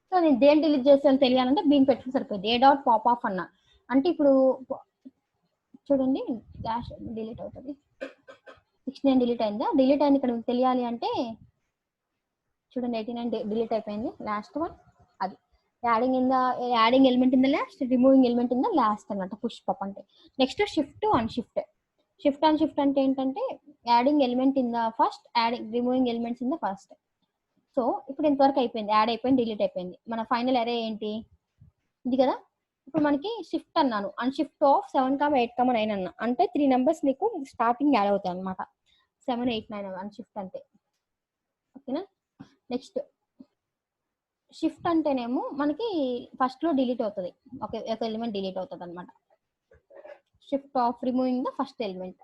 సో నేను దేని డిలీట్ చేస్తాను తెలియాలంటే బీన్ పెట్టుకుని సరిపోయింది. ఏ డాట్ పాప్ ఆఫ్ అన్న అంటే ఇప్పుడు చూడండి లాస్ట్ డిలీట్ అవుతుంది. 69 డిలీట్ అయిందా? డిలీట్ అయింది ఇక్కడ తెలియాలి అంటే చూడండి 89 డిలీట్ అయిపోయింది. లాస్ట్ వన్ అది adding element in the last, removing element in the last అన్నమాట పుష్ పాప్ అంటే. నెక్స్ట్ షిఫ్ట్ అండ్ షిఫ్ట్ అంటే ఏంటంటే adding element in the first, adding removing elements in the first. So ఇప్పుడు ఇంతవరకు అయిపోయింది, యాడ్ అయిపోయింది, డిలీట్ అయిపోయింది. మన ఫైనల్ అరే ఏంటి ఇది కదా. ఇప్పుడు మనకి షిఫ్ట్ అన్నాను, అన్షిఫ్ట్ ఆఫ్ 7, 8, 9 అన్నా అంటే 3 నెంబర్స్ నీకు స్టార్టింగ్ యాడ్ అవుతాయి అనమాట. 7, 8, 9 అన్షిఫ్ట్ అంటే. ఓకేనా. నెక్స్ట్ షిఫ్ట్ అంటేనేమో మనకి ఫస్ట్ లో డిలీట్ అవుతుంది, ఒక ఎలిమెంట్ డిలీట్ అవుతుంది అనమాట. Shift of removing the first element.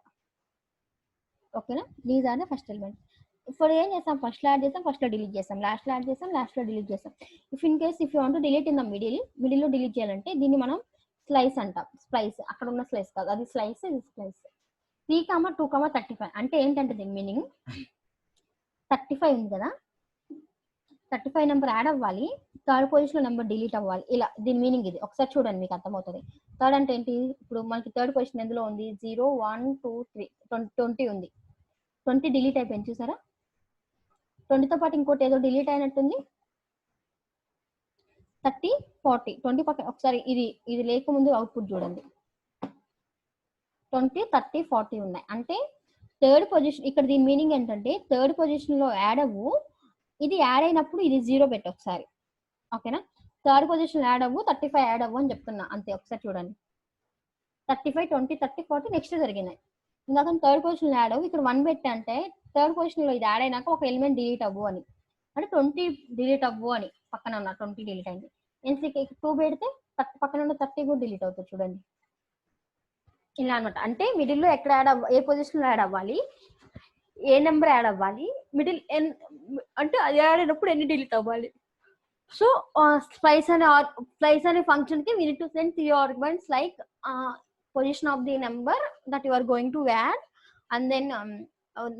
ఓకేనా, these are the first element. ఇప్పుడు ఏం చేస్తాం, ఫస్ట్ లో యాడ్ చేస్తాం, ఫస్ట్ లో డిలీట్ చేస్తాం, లాస్ట్ లో యాడ్ చేస్తాం, లాస్ట్ లో డిలీట్ చేస్తాం. If in case if you want to delete in the middle లో డిలీట్ చేయాలంటే దీన్ని మనం స్లైస్ అంటాం. స్లైస్, అక్కడ ఉన్న స్లైస్ కాదు, అది స్లైస్, ఇది స్లైస్. 3, 2, 35 అంటే ఏంటంటే దీని మీనింగ్ 35 ఉంది కదా, 35 నెంబర్ యాడ్ అవ్వాలి, థర్డ్ పొజిషన్ లో నెంబర్ డిలీట్ అవ్వాలి. ఇలా దీని మీనింగ్ ఇది. ఒకసారి చూడండి మీకు అర్థమవుతుంది. థర్డ్ అంటే ఏంటి, ఇప్పుడు మనకి థర్డ్ పొజిషన్ ఎందులో ఉంది, 0, 1, 2, 3, 20 ఉంది. 20 డిలీట్ అయిపోయింది చూసారా. 20తో పాటు ఇంకోటి ఏదో డిలీట్ అయినట్టుంది, 30, 40. 20 పక్కన ఒకసారి ఇది లేకముందు అవుట్పుట్ చూడండి. 20, 30, 40 ఉన్నాయి. అంటే థర్డ్ పొజిషన్, ఇక్కడ దీని మీనింగ్ ఏంటంటే థర్డ్ పొజిషన్ లో యాడ్ అవ్వు, ఇది యాడ్ అయినప్పుడు ఇది 0 పెట్టు ఒకసారి. ఓకేనా, థర్డ్ పొజిషన్ యాడ్ అవ్వు, 35 యాడ్ అవ్వు అని చెప్తున్నా అంతే. ఒకసారి చూడండి, 35, 20, 30, 40 నెక్స్ట్ జరిగినాయి. ఇంకా థర్డ్ పొజిషన్ యాడ్ అవ్వు, ఇక్కడ 1 పెట్టి అంటే థర్డ్ పొజిషన్ లో ఇది యాడ్ అయినాక ఒక ఎలిమెంట్ డిలీట్ అవ్వు అని, అంటే 20 డిలీట్ అవ్వు అని పక్కన ఉన్న 20 డిలీట్ అయింది. ఎన్సీకి 2 పెడితే పక్కన ఉన్న 30 కూడా డిలీట్ అవుతుంది చూడండి. ఇలా అనమాట. అంటే మిడిల్ లో ఎక్కడ యాడ్ ఏ పొజిషన్ లో యాడ్ అవ్వాలి, ఏ నెంబర్ యాడ్ అవ్వాలి, మిడిల్ అంటే అది యాడ్ అయినప్పుడు ఎన్ని డిలీట్ అవ్వాలి. సో స్ప్లైస్ అనే ఫంక్షన్ కి we need to send 3 arguments like position of the number that you are going to add, and then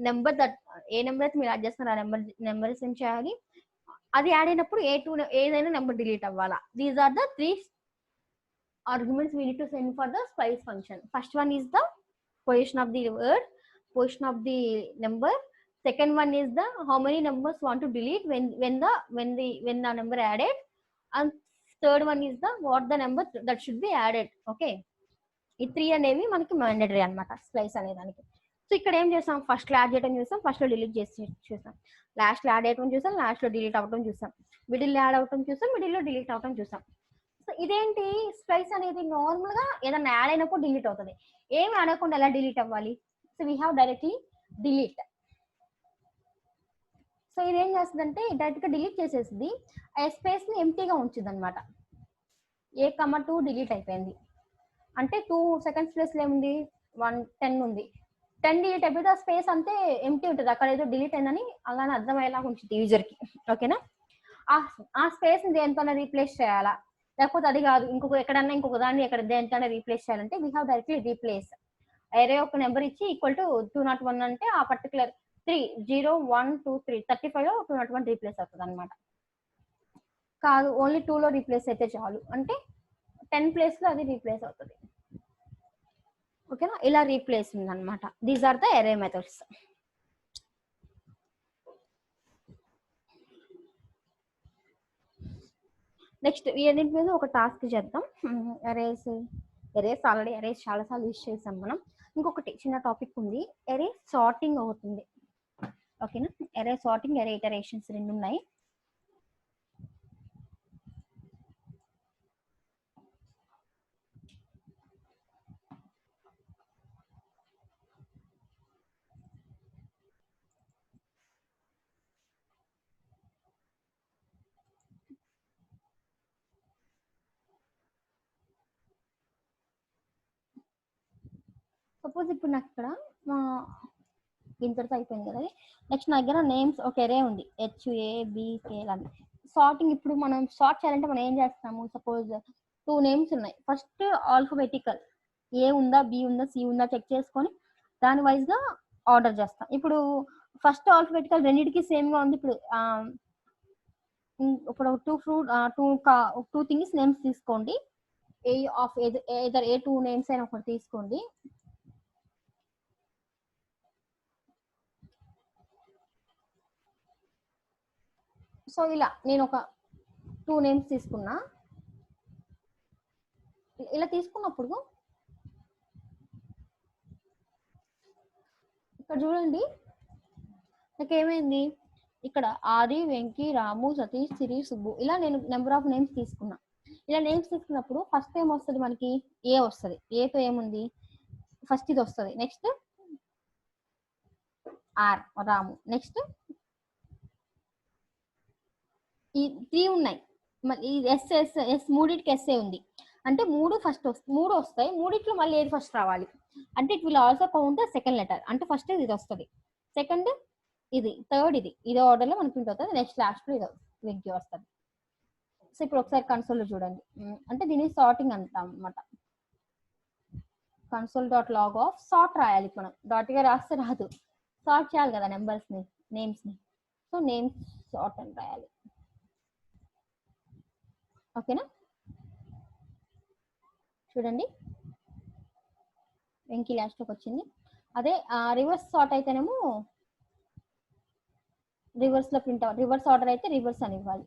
number that A number అయితే మీరు యాడ్ చేస్తున్నారు ఆ నెంబర్ సెండ్ చేయాలి. అది యాడ్ అయినప్పుడు ఏదైనా నెంబర్ డిలీట్ అవ్వాలా. These are the 3 arguments we need to send for the splice function. First one is the position of the word, position of the number. Second one is the how many numbers want to delete when the number added, and third one is the what the number that should be added. Okay, ఈ 3 అనేవి మనకి మ్యాండేటరీ అన్నమాట స్ప్లైస్ అనే దానికి. సో ఇక్కడ ఏం చేస్తాం, ఫస్ట్ లో యాడ్ చేయడం చూసాం, ఫస్ట్ లో డిలీట్ చేసి చూసాం, లాస్ట్ లో యాడ్ అవ్వడం చూసాం, లాస్ట్ లో డిలీట్ అవ్వడం చూసాం, మిడిల్ లో యాడ్ అవ్వడం చూసాం, మిడిల్ లో డిలీట్ అవ్వడం చూసాం. సో ఇదేంటి, స్ప్లైస్ అనేది నార్మల్ గా ఏదైనా యాడ్ అయినప్పుడు డిలీట్ అవుతుంది. ఏం యాడ్ అవ్వకుండా ఎలా డిలీట్ అవ్వాలి, so we have directly delete. So ఇది ఏం చేస్తుంది, డైరెక్ట్ గా డిలీట్ చేసేసింది, ఆ స్పేస్ ని ఎంటీగా ఉంచుది అనమాట. 2 డిలీట్ అయిపోయింది అంటే 2 సెకండ్స్ ప్లేస్ లో ఏముంది, 10 ఉంది. 10 డిలీట్ అయిపోతే ఆ స్పేస్ అంతే ఎంటీ ఉంటుంది, అక్కడ ఏదో డిలీట్ అయిందని అలానే అర్థమయ్యేలాగా ఉంచుతుంది యూజర్ కి. ఓకేనా, ఆ స్పేస్ ని దేనితోనే రీప్లేస్ చేయాలా, లేకపోతే అది కాదు ఎక్కడన్నా ఇంకొక దాన్ని దేనితోనే రీప్లేస్ చేయాలంటే వీ హ్యావ్ డైరెక్ట్లీ రీప్లేస్. అరే ఒక నెంబర్ ఇచ్చి ఈక్వల్ టు 201 అంటే ఆ పర్టికులర్ 3, 0, 1, 2, 3, 35 లో 201 రీప్లేస్ అవుతుంది అనమాట. కాదు ఓన్లీ 2 లో రీప్లేస్ అయితే చాలు అంటే 10 ప్లేస్ లో అది రీప్లేస్ అవుతుంది. ఓకేనా, ఇలా రీప్లేస్ ఉంది అనమాట. దీస్ ఆర్ ద అరే మెథడ్స్. నెక్స్ట్ వీటి మీద ఒక టాస్క్ చేద్దాం. అరేస్ ఆల్రెడీ అరేస్ చాలా సార్లు యూజ్ చేసాం మనం. ఇంకొకటి చిన్న టాపిక్ ఉంది, అరే సార్టింగ్ అవుతుంది. ఓకేనా, అరే సార్టింగ్, అరే ఇటరేషన్స్ రెండు ఉన్నాయి. సపోజ్ ఇప్పుడు నాకు ఇక్కడ ఇంతటితో అయిపోయింది కదా. నెక్స్ట్ నా దగ్గర నేమ్స్ ఒక ఎరే ఉంది, HABK అని. సార్టింగ్ ఇప్పుడు మనం సార్ట్ చేయాలంటే మనం ఏం చేస్తాము, సపోజ్ 2 నేమ్స్ ఉన్నాయి, ఫస్ట్ ఆల్ఫాబెటికల్ ఏ ఉందా, బి ఉందా, సి ఉందా చెక్ చేసుకొని దాని వైజ్ గా ఆర్డర్ చేస్తాం. ఇప్పుడు ఫస్ట్ ఆల్ఫాబెటికల్ రెండింటికి సేమ్ గా ఉంది. ఇప్పుడు 2 థింగ్స్ నేమ్స్ తీసుకోండి, ఏ 2 నేమ్స్ అయినా ఒకటి తీసుకోండి. సో ఇలా నేను ఒక 2 నేమ్స్ తీసుకున్నా. ఇలా తీసుకున్నప్పుడు ఇక్కడ చూడండి నాకు ఏమైంది, ఇక్కడ ఆది, వెంకీ, రాము, సతీష్, సిరి, సుబ్బు ఇలా నేను నెంబర్ ఆఫ్ నేమ్స్ తీసుకున్నా. ఇలా నేమ్స్ తీసుకున్నప్పుడు ఫస్ట్ ఏం వస్తుంది మనకి, ఏ వస్తుంది. ఏతో ఏముంది, ఫస్ట్ ఇది వస్తుంది. నెక్స్ట్ ఆర్ రాము, నెక్స్ట్ ఈ 3 ఉన్నాయి. ఈ ఎస్ మూడిటికి ఎస్ఏ ఉంది అంటే 3 ఫస్ట్ వస్తాయి, 3 వస్తాయి. మూడిట్లో మళ్ళీ ఏది ఫస్ట్ రావాలి అంటే it will also count second letter. అంటే ఫస్ట్ ఇది వస్తుంది, సెకండ్ ఇది, థర్డ్ ఇది, ఇదే ఆర్డర్ లో మనకి ప్రింట్ అవుతుంది. నెక్స్ట్ లాస్ట్ లో ఇది వెంకీ వస్తుంది. సో ఇప్పుడు ఒకసారి కన్సోల్ లో చూడండి, అంటే దీన్ని సార్టింగ్ అంటాం అన్నమాట. Console dot log of sort రాయాలి. మనం డాట్ గా రాస్తే రాదు, సార్ట్ చేయాలి కదా నెంబర్స్ ని, నేమ్స్ ని. సో నేమ్స్ సార్ట్ అని రాయాలి. ఓకేనా, చూడండి వెంకీ లాస్ట్ లోకి వచ్చింది. అదే రివర్స్ సార్ట్ అయితేనేమో రివర్స్ లో ప్రింట్ అవ్వాలి, రివర్స్ ఆర్డర్ అయితే రివర్స్ అని ఇవ్వాలి.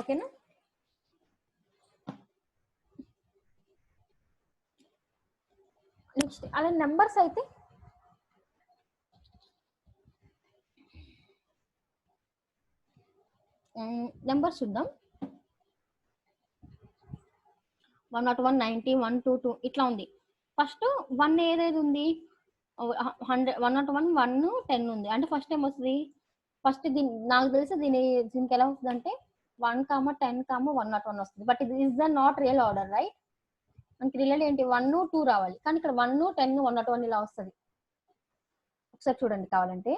ఓకేనా, నెక్స్ట్ అలా నెంబర్స్ అయితే నెంబర్స్ చూద్దాం. 101, 90, 122 ఇట్లా ఉంది. ఫస్ట్ 1 ఏదేది ఉంది, 100, 101, 1, 10 ఉంది. అంటే ఫస్ట్ ఏం వస్తుంది, ఫస్ట్ దీని నాకు తెలిసి దీనికి ఎలా వస్తుంది అంటే 1, 10, 101 వస్తుంది. బట్ ఇది is the not real order right. మనకి రియల్ ఏంటి 1, 2 రావాలి, కానీ ఇక్కడ 1, 10, 101 ఇలా వస్తుంది. ఒకసారి చూడండి కావాలంటే,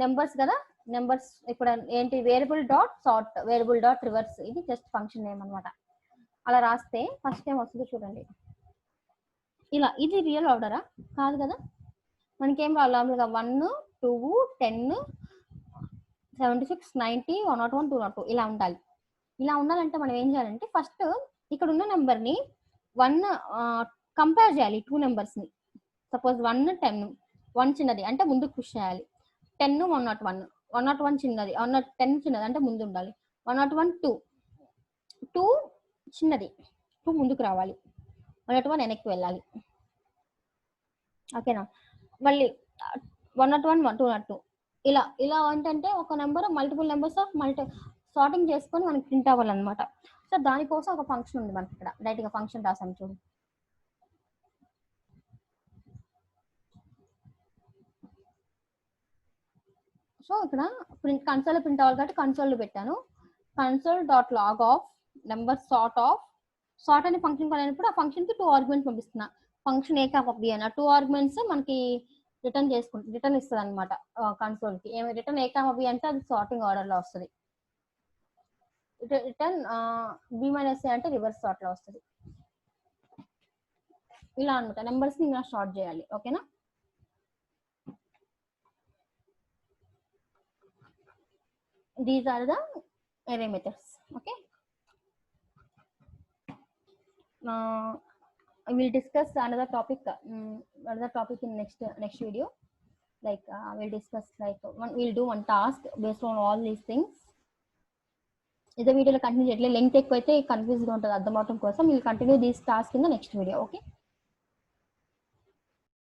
నెంబర్స్ కదా, నెంబర్స్ ఇక్కడ ఏంటి variable dot sort, variable dot reverse, ఇది జస్ట్ ఫంక్షన్ నేమ్ అనమాట. అలా రాస్తే ఫస్ట్ ఏం వస్తుందో చూడండి, ఇలా. ఇది రియల్ ఆర్డరా కాదు కదా, మనకేం రావాలి 1, 2, 10, 76, 90, 101, 202 ఇలా ఉండాలి. ఇలా ఉండాలంటే మనం ఏం చేయాలంటే ఫస్ట్ ఇక్కడ ఉన్న నెంబర్ ని 1 కంపేర్ చేయాలి, 2 నెంబర్స్ ని. సపోజ్ 1, 10, 1 చిన్నది అంటే ముందుకు పుష్ చేయాలి. 10, 101, 101 చిన్నది, 10 చిన్నది అంటే ముందు ఉండాలి. 101, 2 చిన్నది, 2 ముందుకు రావాలి, 101 వెనక్కి వెళ్ళాలి. ఓకేనా, మళ్ళీ 101, 202 ఇలా ఇలా ఏంటంటే ఒక number multiple numbers of sorting చేసుకొని మనకి ప్రింట్ అవ్వాలన్నమాట. సో దానికోసం ఒక ఫంక్షన్ ఉంది మనకి ఇక్కడ, డైరెక్ట్ గా ఫంక్షన్ రాసాం చూడు. సో ఇక్కడ కన్సోల్ ప్రింట్ అవ్వాలి కాబట్టి కన్సోల్ లో పెట్టాను. Console dot log of number sort of, sort అనే ఫంక్షన్ కలిగినప్పుడు ఆ ఫంక్షన్ కి 2 ఆర్గ్యుమెంట్స్ పంపిస్తున్నా. ఫంక్షన్ ఏ కాపీ బి అని 2 ఆర్గ్యుమెంట్స్ మనకి రిటర్న్ ఇస్తుంది అనమాట కన్సోల్ కి. ఏమి రిటర్న్ ఏ కామా బి అంటే అది సార్టింగ్ ఆర్డర్ లో వస్తుంది, రిటర్న్ బి మైనస్ ఏ అంటే రివర్స్ సార్ట్ లో వస్తుంది. ఇలా అనమాట నెంబర్స్ ని ఇలా సార్ట్ చేయాలి. ఓకేనా, these are the array methods. Okay, we'll discuss another topic in next video. Like we'll discuss like we'll do one task based on all these things. ఇదే వీడియోలో కంటిన్యూ చేయట్లేదు, లెంగ్త్ ఎక్కువైతే కన్ఫ్యూజ్గా ఉంటుంది అర్థం అవడం కోసం. Will continue this task in the next video. Okay.